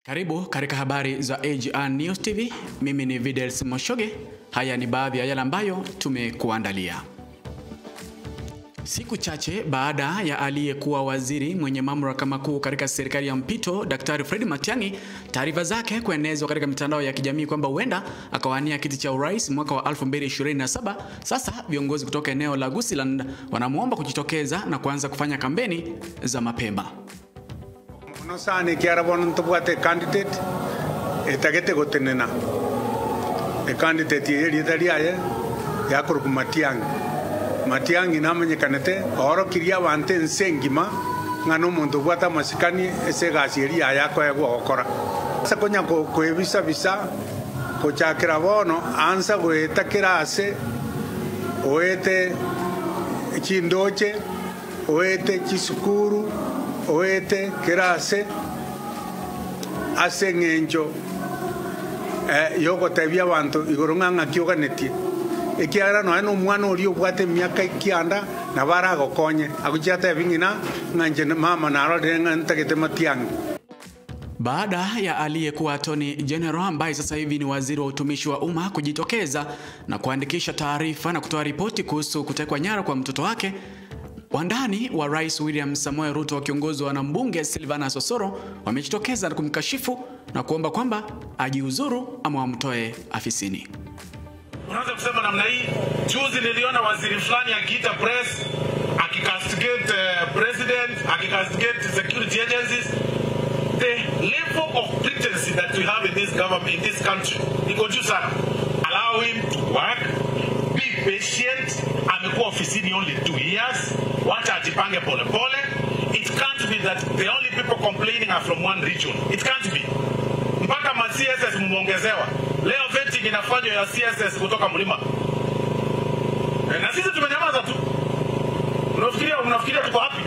Karibu katika habari za AGR News TV. Mimi ni Videls Moshoge. Haya ni baadhi ya yale ambayo tumekuandalia. Siku chache baada ya aliyekuwa waziri mwenye mamlaka makuu katika serikali ya mpito Daktari Fred Matiang'i taarifa zake kuenezwa katika mitandao ya kijamii kwamba huenda akawania kiti cha urais mwaka wa 2027, sasa viongozi kutoka eneo la Gusii wanamuomba kujitokeza na kuanza kufanya kampeni za mapema. Nosani kiara bono tubwate candidate etagete gotenena candidate yeri daliaye yakuruku Matiang'i namenyekanete oro kiria bante nsengima ngano muntu bwata masikani ese gasiri yako yagokora asa konya koebisa bisa kochakira bono ansa goetakira ase oete chindoche oete chisukuru oete kirase ase ngenjo yoko tebia bantu igorunga kioganetie ekiara no eno mwana ori obwate miaka ikianda na bara gokonye aguchata bingina nganje mama na rodenga ntagete Matiang'i. Baada ya aliyekuwa Attorney General ambaye sasa hivi ni waziri wa utumishi wa umma kujitokeza na kuandikisha taarifa na kutoa ripoti kuhusu kutekwa nyara kwa mtoto wake, wandani wa Rais William Samoei Ruto wakiongozwa na mbunge Silvana Sosoro wamejitokeza na kumkashifu na kuomba kwamba ajiuzuru ama wamtoe afisini. Unaweza kusema namna hii, juzi niliona waziri fulani akiita press, akicastigate president, akicastigate security agencies. The level of pretense that we have in this government, in this country, iko juu sana. Allow him to work, be patient. Amekuwa ofisini only 2 years. Wacha ajipange pole pole. It can't be that the only people complaining are from one region. It can't be. Mpaka ma CSS muongezewa. Leo vetting inafanywa ya CSS kutoka mlima. Na sisi tumenyamaza tu. Unafikiria tuko happy?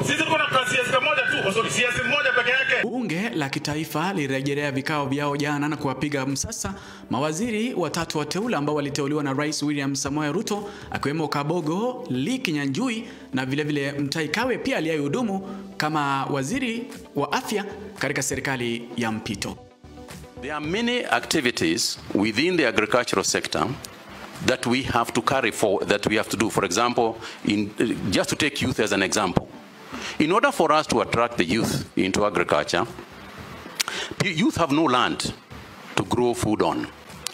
Sisi tuko na CSS moja tu, CSS moja peke yake. Bunge la kitaifa lirejelea vikao vyao jana na kuwapiga msasa mawaziri watatu wateule ambao waliteuliwa na Rais William Samoei Ruto, akiwemo Kabogo, Lee Kinyanjui na vile Mutahi Kagwe pia aliyehudumu kama waziri wa afya katika serikali ya mpito. There are many activities within the agricultural sector that we have to carry forward, that we have to do. For example, just to take youth as an example. In order for us to attract the youth into agriculture, youth have no land to grow food on.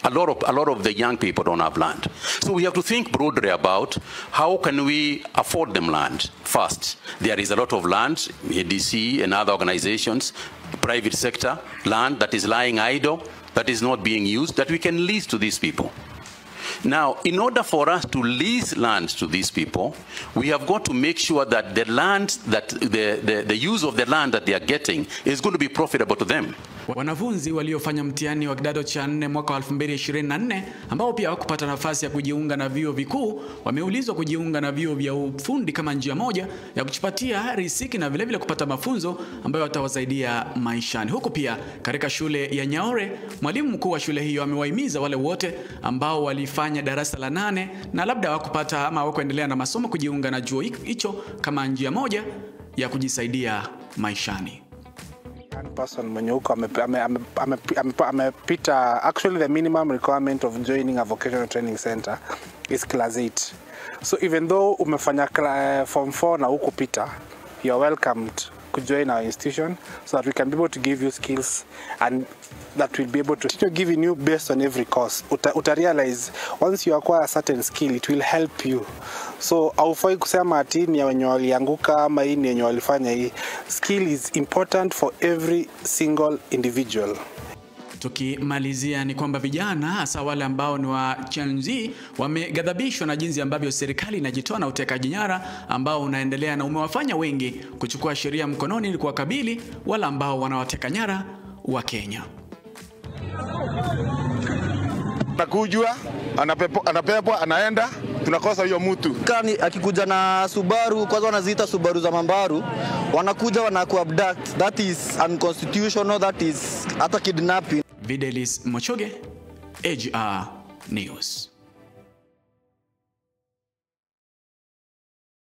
A lot of the young people don't have land. So we have to think broadly about how can we afford them land first. There is a lot of land, ADC and other organizations, private sector land that is lying idle, that is not being used, that we can lease to these people. Now, in order for us to lease land to these people, we have got to make sure that the land, that the use of the land that they are getting is going to be profitable to them. Wanafunzi waliofanya mtihani wa kidato cha 4 mwaka 2024 ambao pia hawakupata nafasi ya kujiunga na vyuo vikuu wameulizwa kujiunga na vyuo vya ufundi kama njia moja ya kujipatia riziki na vile kupata mafunzo ambayo watawasaidia maishani. Huko pia katika shule ya Nyaore, mwalimu mkuu wa shule hiyo amewahimiza wale wote ambao walifanya darasa la 8 na labda hawakupata ama hawakuendelea na masomo kujiunga na chuo hicho kama njia moja ya kujisaidia maishani. Person mwenye huko amepita. Actually the minimum requirement of joining a vocational training center is class 8. So even though umefanya form 4 na huko pita, you are welcomed to join our institution so that we can be able to give you skills and that will be able to give you based on every course. Uta realize once you acquire a certain skill, it will help you. So haufai kusema ati ni wenye walianguka ama hii ni wenye walifanya hii. Skill is important for every single individual. Tukimalizia ni kwamba vijana hasa wale ambao ni wa Gen Z wameghadhabishwa na jinsi ambavyo serikali inajitoa na utekaji nyara ambao unaendelea na umewafanya wengi kuchukua sheria mkononi ili kuwakabili wale ambao wanawateka nyara wa Kenya. Nakujua anapepwa anaenda, tunakosa hiyo mtu. Kani akikuja na Subaru, kwanza wanaziita Subaru za mambaru, wanakuja wanakuabduct. That is unconstitutional, that is hata kidnapping. Videls Moshoge, AGR News.